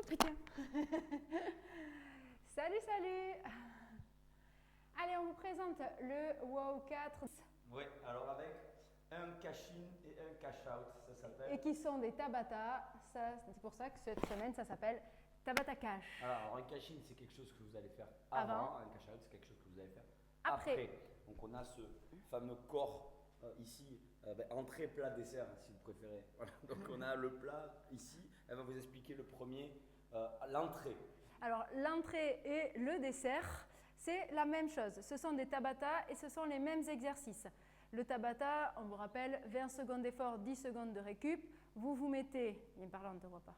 putain. Salut, salut. Allez, on vous présente le WOW 4. Oui, alors avec un cash-in et un cash-out, ça s'appelle. Et qui sont des Tabata. C'est pour ça que cette semaine, ça s'appelle Tabata Cash. Alors un cash-in, c'est quelque chose que vous allez faire Avant. un cash-out, c'est quelque chose que vous allez faire Après. après. Donc on a ce fameux corps ici, entrée, plat, dessert, si vous préférez. Voilà. Donc on a le plat ici, elle va vous expliquer le premier, l'entrée. Alors, l'entrée et le dessert, c'est la même chose. Ce sont des Tabata et ce sont les mêmes exercices. Le Tabata, on vous rappelle, 20 secondes d'effort, 10 secondes de récup. Vous vous mettez, parlant, on ne te voit pas,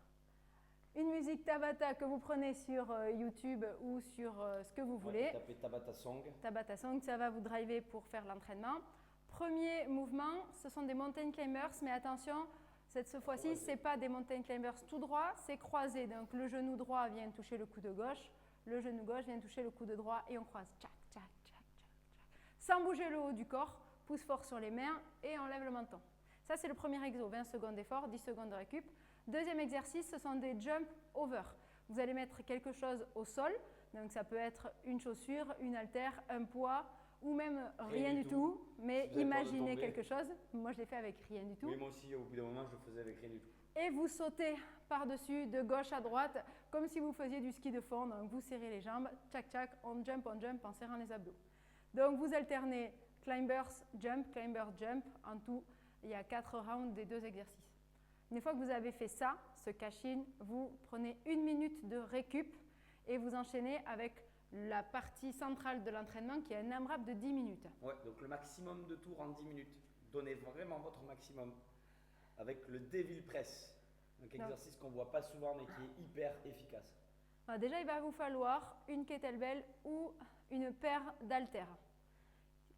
une musique Tabata que vous prenez sur YouTube ou sur ce que vous voulez. Vous tapez Tabata Song. Tabata Song, ça va vous driver pour faire l'entraînement. Premier mouvement, ce sont des mountain climbers, mais attention, cette fois-ci, ce n'est pas des mountain climbers tout droit, c'est croisé. Donc le genou droit vient toucher le coude gauche, le genou gauche vient toucher le coude droit et on croise. Tchac, tchac, tchac, tchac, tchac. Sans bouger le haut du corps, pousse fort sur les mains et on lève le menton. Ça, c'est le premier exo, 20 secondes d'effort, 10 secondes de récup. Deuxième exercice, ce sont des jump over. Vous allez mettre quelque chose au sol, donc ça peut être une chaussure, une haltère, un poids, ou même rien du tout, mais si imaginez quelque chose. Moi, je l'ai fait avec rien du tout. Oui, moi aussi, au bout d'un moment, je le faisais avec rien du tout. Et vous sautez par-dessus, de gauche à droite, comme si vous faisiez du ski de fond. Donc, vous serrez les jambes, tchac, tchac, on jump en serrant les abdos. Donc, vous alternez climbers, jump. En tout, il y a 4 rounds des 2 exercices. Une fois que vous avez fait ça, ce cash-in, vous prenez 1 minute de récup et vous enchaînez avec la partie centrale de l'entraînement qui est un AMRAP de 10 minutes. Ouais, donc le maximum de tours en 10 minutes. Donnez vraiment votre maximum avec le Devil Press. Donc exercice qu'on ne voit pas souvent mais qui est hyper efficace. Alors déjà, il va vous falloir une kettlebell ou une paire d'haltères.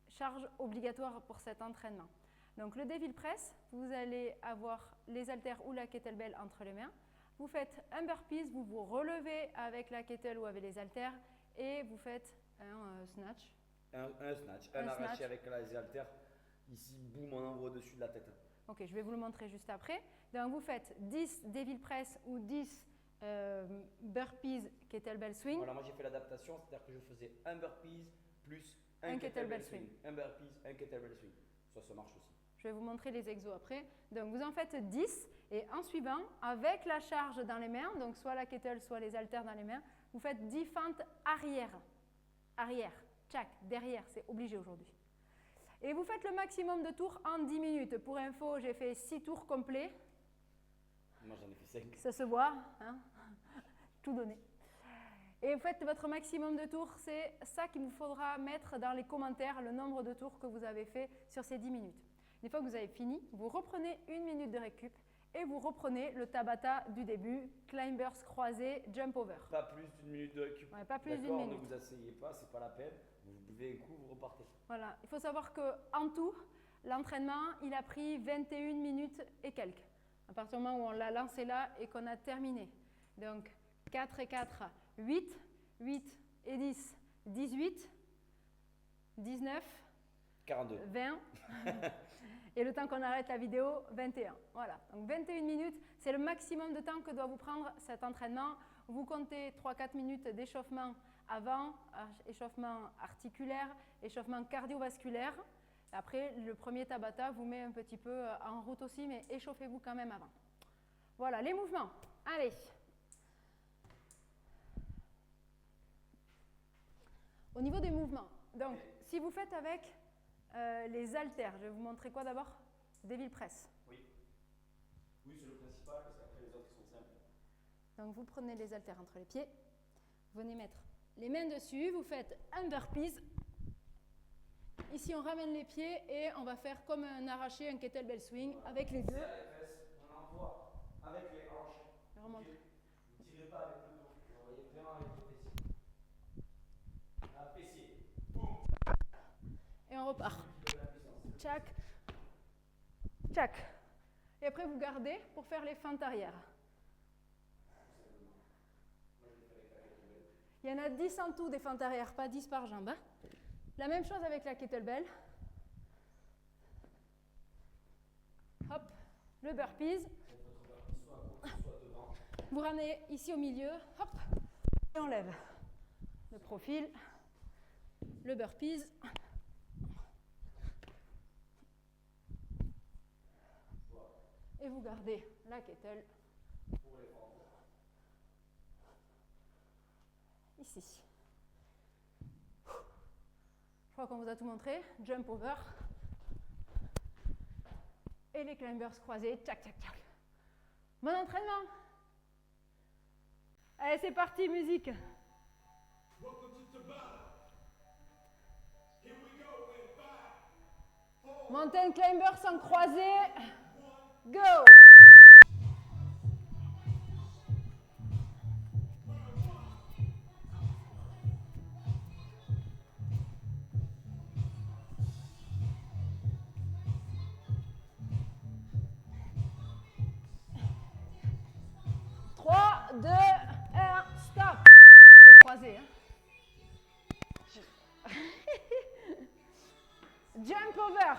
Charge obligatoire pour cet entraînement. Donc le Devil Press, vous allez avoir les haltères ou la kettlebell entre les mains. Vous faites un burpees, vous vous relevez avec la kettle ou avec les haltères et vous faites un snatch. Un snatch, un arraché avec les haltères. Ici, boum, on envoie au-dessus de la tête. Ok, je vais vous le montrer juste après. Donc vous faites 10 Devil Press ou 10 burpees kettlebell swing. Voilà, moi j'ai fait l'adaptation, c'est-à-dire que je faisais un burpees plus un kettlebell swing. Un burpees, un kettlebell swing. Ça marche aussi. Je vais vous montrer les exos après. Donc, vous en faites 10 et en suivant, avec la charge dans les mains, donc soit la kettle, soit les haltères dans les mains, vous faites 10 fentes arrière. Arrière, tchac, derrière, c'est obligé aujourd'hui. Et vous faites le maximum de tours en 10 minutes. Pour info, j'ai fait 6 tours complets. Moi, j'en ai fait 5. Ça se voit, hein. Tout donné. Et vous faites votre maximum de tours, c'est ça qu'il vous faudra mettre dans les commentaires, le nombre de tours que vous avez fait sur ces 10 minutes. Une fois que vous avez fini, vous reprenez 1 minute de récup et vous reprenez le Tabata du début, climbers croisés, jump over. Pas plus d'1 minute de récup. Ouais, pas plus d'1 minute. Ne vous asseyez pas, c'est pas la peine. Vous buvez un coup, vous repartez. Voilà, il faut savoir qu'en tout, l'entraînement, il a pris 21 minutes et quelques. À partir du moment où on l'a lancé là et qu'on a terminé. Donc 4 et 4, 8, 8 et 10, 18, 19, 42. 20 et le temps qu'on arrête la vidéo, 21. Voilà, donc 21 minutes, c'est le maximum de temps que doit vous prendre cet entraînement. Vous comptez 3-4 minutes d'échauffement avant, échauffement articulaire, échauffement cardiovasculaire. Après, le premier Tabata vous met un petit peu en route aussi, mais échauffez-vous quand même avant. Voilà, les mouvements. Allez. Au niveau des mouvements, donc si vous faites avec les haltères, je vais vous montrer quoi d'abord? Devil Press. Oui. Oui, c'est le principal parce qu'après les autres sont simples. Donc vous prenez les haltères entre les pieds, venez mettre les mains dessus, vous faites un burpees. Ici on ramène les pieds et on va faire comme un arraché, un kettlebell swing avec les deux. Les fesses, on envoie avec les hanches. Je remonte. Vous ne tirez pas avec le dos, vous envoyez vraiment avec le fessier. Un fessier. Boum. Et on repart. Tchac, tchac. Et après vous gardez pour faire les fentes arrière. Il y en a 10 en tout des fentes arrière, pas 10 par jambe. Hein. La même chose avec la kettlebell. Hop, le burpees. Votre burpee soit à côté, soit devant. Vous ramenez ici au milieu, hop, et on lève le profil, le burpees. Et vous gardez la kettle ici. Je crois qu'on vous a tout montré. Jump over. Et les climbers croisés. Tchac, tchac, tchac. Bon entraînement. Allez, c'est parti, musique. Mountain climbers en croisé. Go. 3, 2, 1, stop. C'est croisé. Hein. Jump over.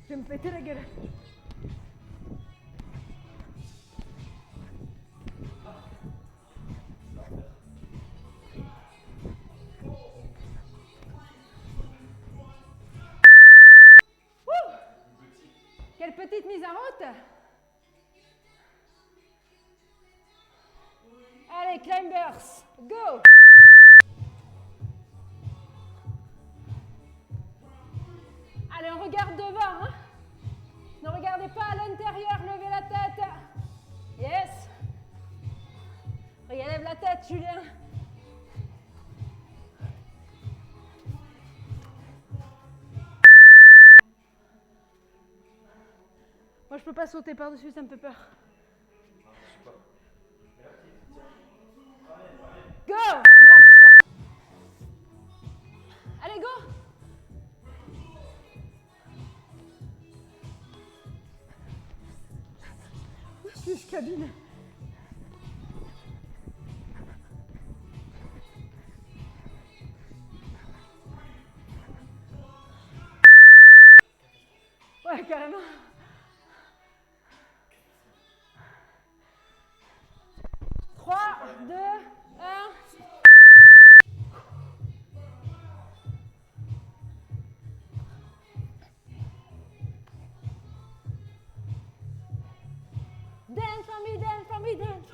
Je vais me péter la gueule. Quelle petite mise en route. Allez, climbers, go. Allez, on regarde devant. Hein. Ne regardez pas à l'intérieur, levez la tête. Yes. Lève la tête, Julien. Moi, je peux pas sauter par-dessus, ça me fait peur. Go! Non, pousse pas. Allez, go! Je cabine. Ouais, carrément. Trois, deux, un. Dance for me, dance for me, dance.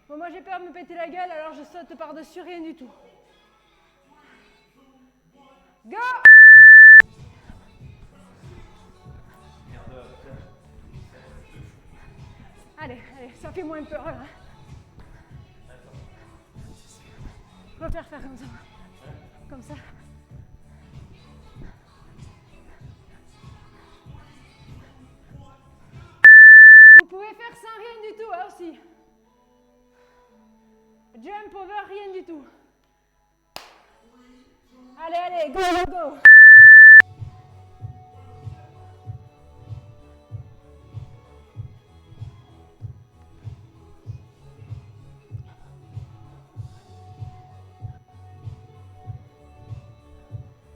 Bon, moi j'ai peur de me péter la gueule, alors je saute par-dessus, rien du tout. Go! Allez, allez, ça fait moins peur. Hein. Je préfère faire comme ça. Comme ça. Vous pouvez faire sans rien du tout, hein, aussi. Jump over, rien du tout. Allez, allez, go, go, go.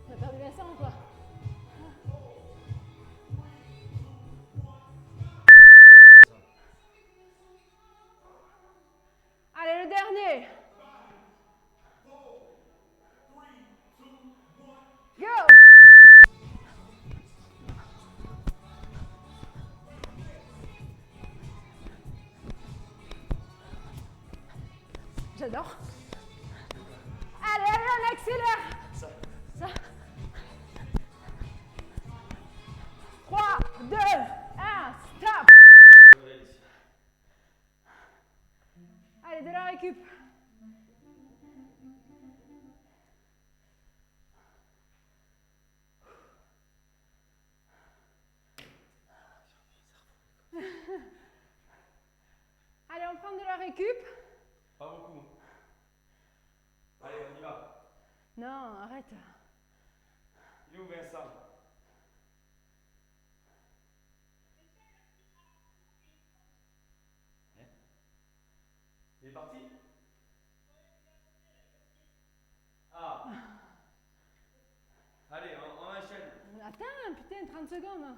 T'as perdu la sang, quoi. Allez, le dernier. Go! J'adore. Allez, allez, on accélère. Ça. 3, 2, 1, stop. Allez, de la récup. Allez, on prend de la récup. Pas beaucoup. Allez, on y va. Non, arrête. Il est où Vincent? parti? Ah. Allez, on enchaîne. Attends, putain, 30 secondes.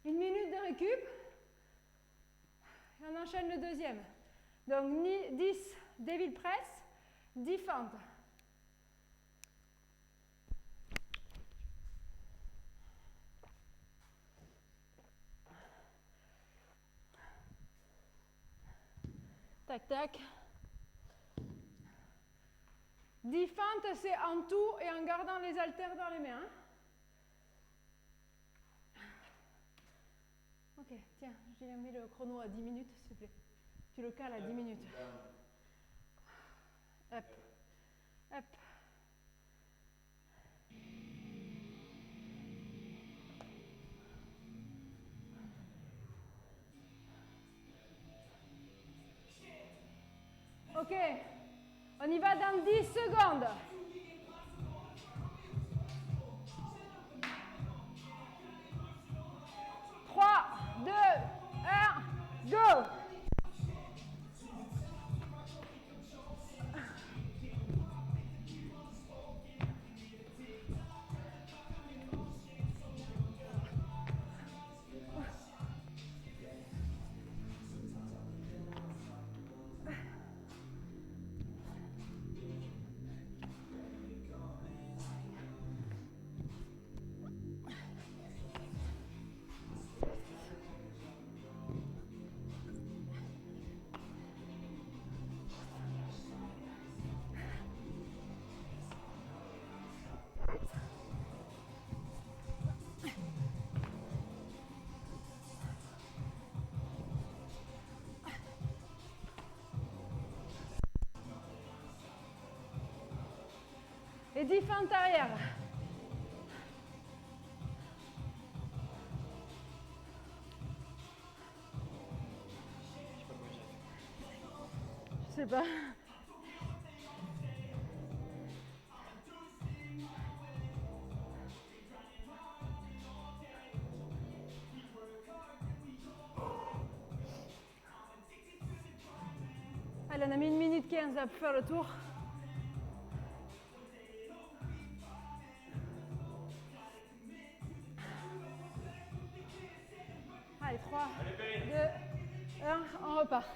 1 minute de récup. Et on enchaîne le deuxième. Donc 10 Devil Press, 10 fentes. Tac, tac. 10 fentes, c'est en tout et en gardant les haltères dans les mains. Hein. Ok, tiens, j'ai mis le chrono à 10 minutes, s'il te plaît. Tu le cales à 10 minutes. Hop. Hop. Ok, on y va dans 10 secondes. 3, 2, 1, go! Et 10 fentes arrière. Je sais pas. Allez, on a mis 1 minute 15 là pour faire le tour. Allez, 3, 2, 1, on repart.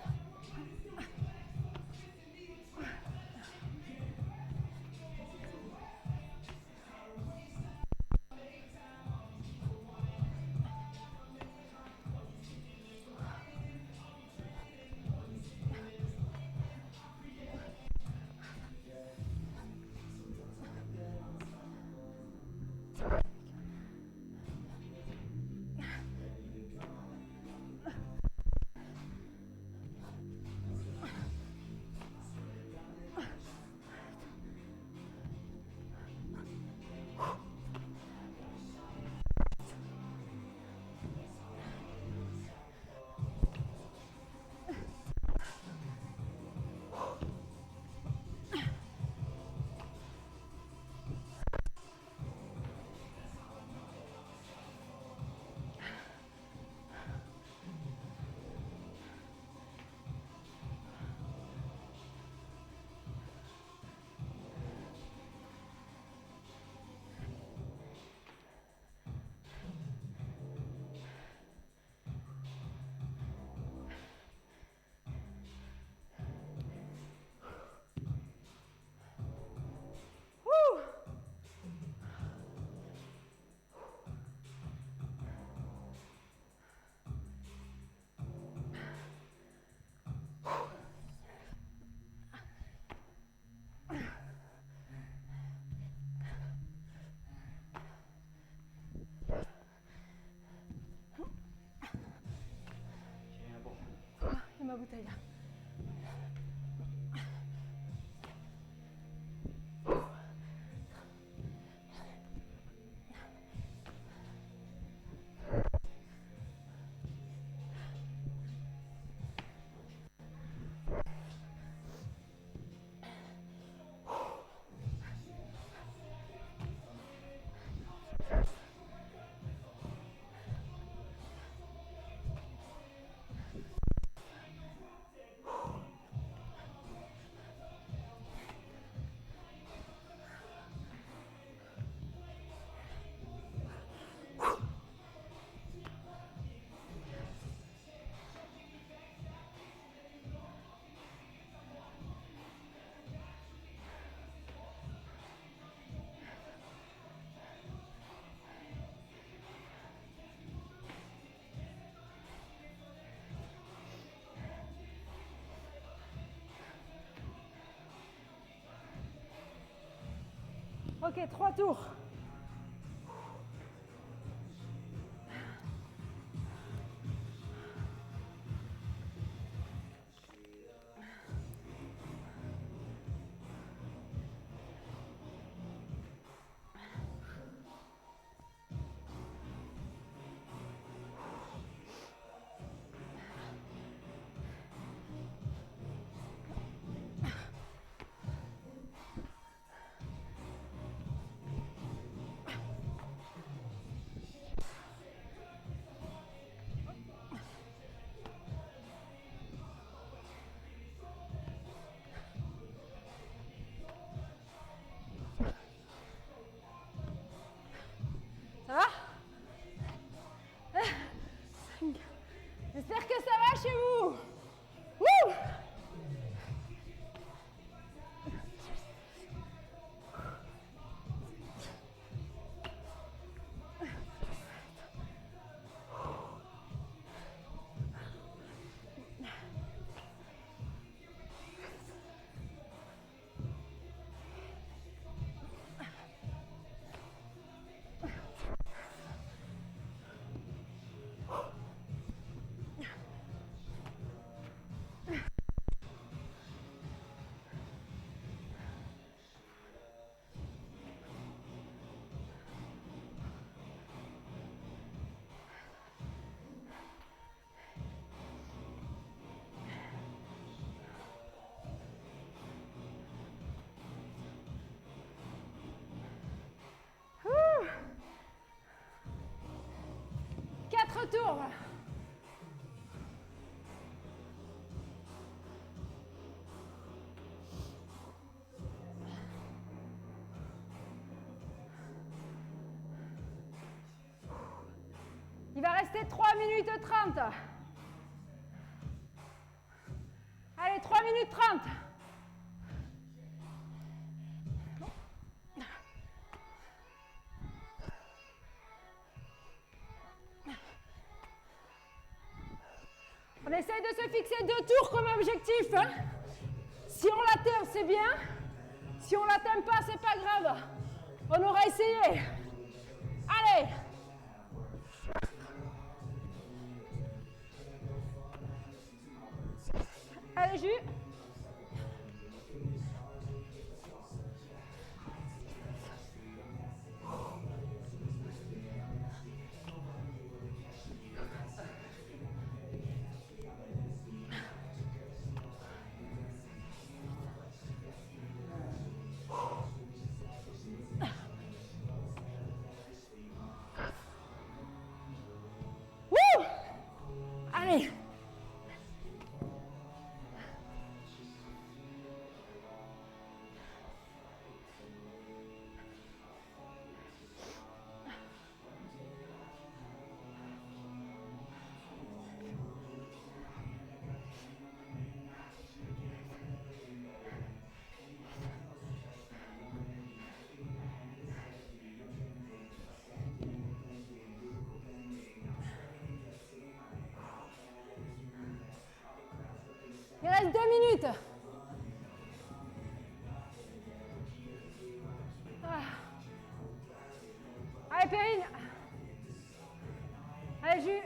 Et ma bouteille là. Ok, 3 tours. Ça va? J'espère que ça va chez vous. Wouh! Ouh. 4 tours. Il va rester 3 minutes 30. Allez, 3 minutes 30. On essaye de se fixer 2 tours comme objectif. Hein. Si on l'atteint, c'est bien. Si on l'atteint pas, c'est pas grave. On aura essayé. Allez. Allez, Jus. Wouh! Allez. Il reste 2 minutes. Ah. Allez, Perrine. Allez, Jus.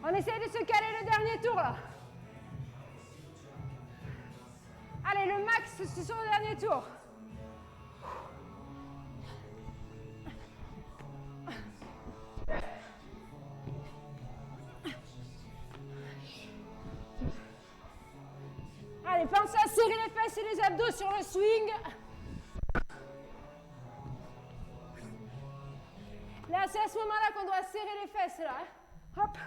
On essaie de se caler le dernier tour, là. Allez, le max, c'est sur le dernier tour. Allez, pensez à serrer les fesses et les abdos sur le swing. Là, c'est à ce moment-là qu'on doit serrer les fesses, là. Hop.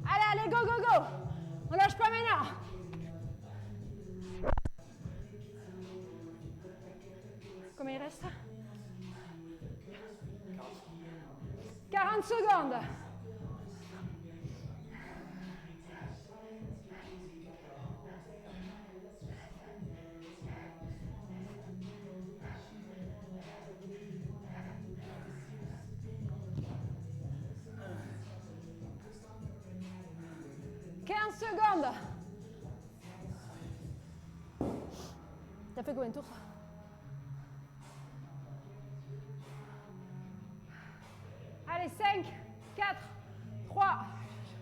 Allez, allez, go, go, go. On lâche pas maintenant. secondes. Secondes. T'as fait combien de tours? Allez, 5, 4, 3,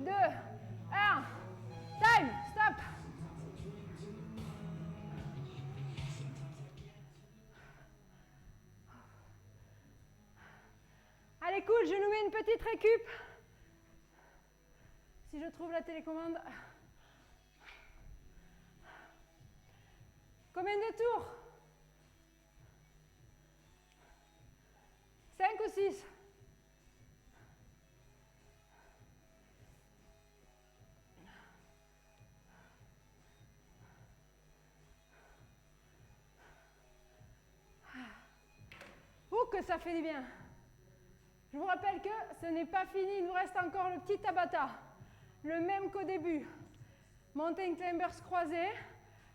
2, 1. Time, stop. Allez, cool, je nous mets une petite récup. Si je trouve la télécommande. Combien de tours? 5 ou 6? Ouh, que ça fait du bien. Je vous rappelle que ce n'est pas fini, il nous reste encore le petit Tabata. Le même qu'au début. Mountain climbers croisés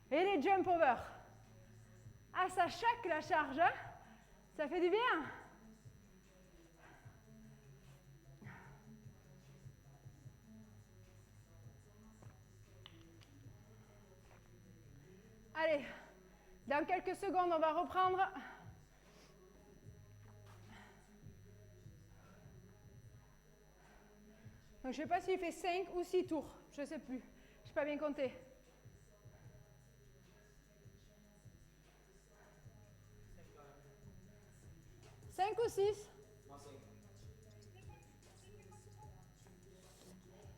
et les jump over. Ah, ça chaque la charge, hein? Ça fait du bien. Allez, dans quelques secondes, on va reprendre. Donc, je ne sais pas s'il fait 5 ou 6 tours, je ne sais plus. Je n'ai pas bien compté. 5 ou 6?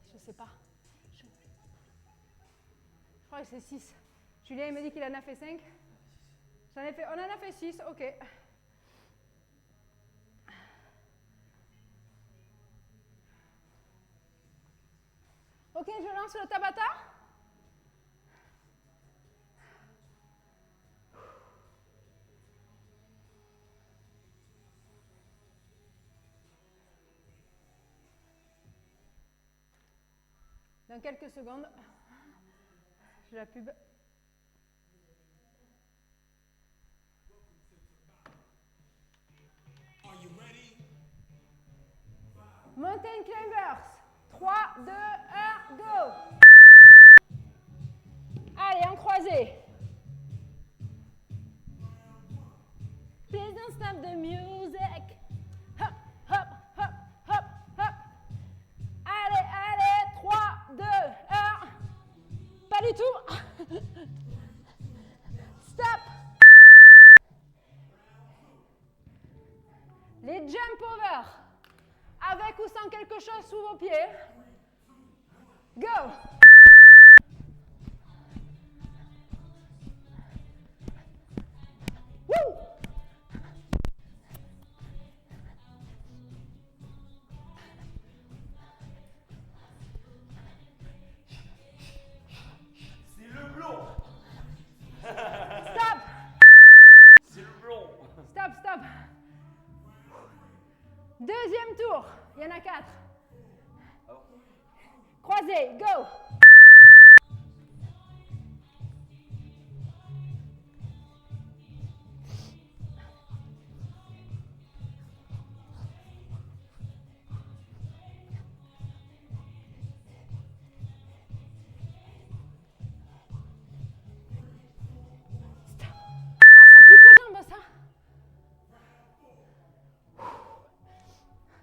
Je ne sais pas. Je crois que c'est 6. Julien il me dit qu'il en a fait 5. On en a fait 6, ok. Ok, je lance le Tabata. Dans quelques secondes, j'ai la pub. Mountain climbers. 3, 2, 1, go. Allez, en croisé. Please don't stop the music. Hop, hop, hop, hop, hop. Allez, allez, 3, 2, 1. Pas du tout. Stop. Les jump over. Avec ou sans quelque chose sous vos pieds. Go. Woo. C'est le blond. Stop. C'est le blond. Stop, stop. Deuxième tour. Il y en a 4. Croisé, go. Ah, ça pique aux jambes, ça.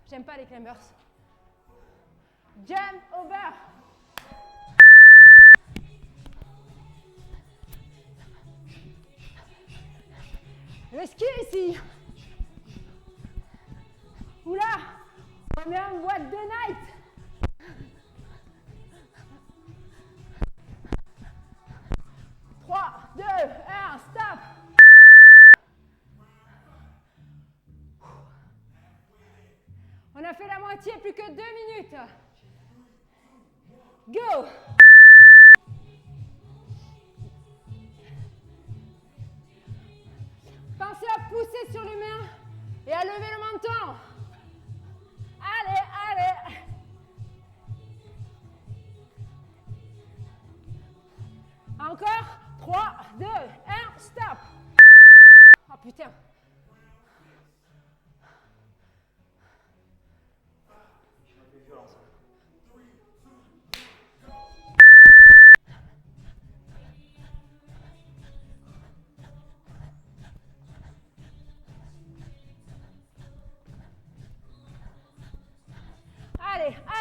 J'aime pas les climbers. Jump over. Le ski ici. Oula, on est en boîte de night. Trois, 2, 1, stop. On a fait la moitié, plus que 2 minutes. Go. Pensez à pousser sur les mains et à lever le menton. Allez, allez,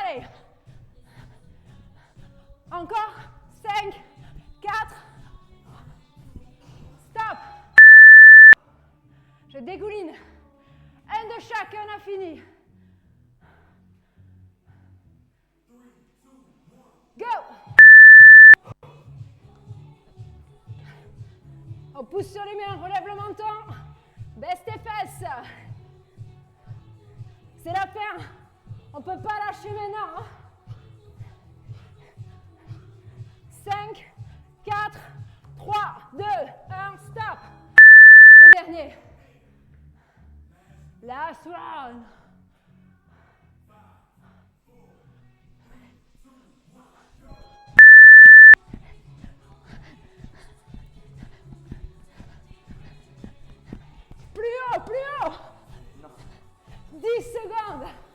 Allez. Encore. 5, 4. Stop. Je dégouline. Un de chaque, un a fini. Go. On pousse sur les mains, relève le menton. Baisse tes fesses. C'est la fin. On ne peut pas lâcher maintenant. 5, 4, 3, 2, 1, stop. Le dernier. Last round. Plus haut, plus haut. 10 secondes.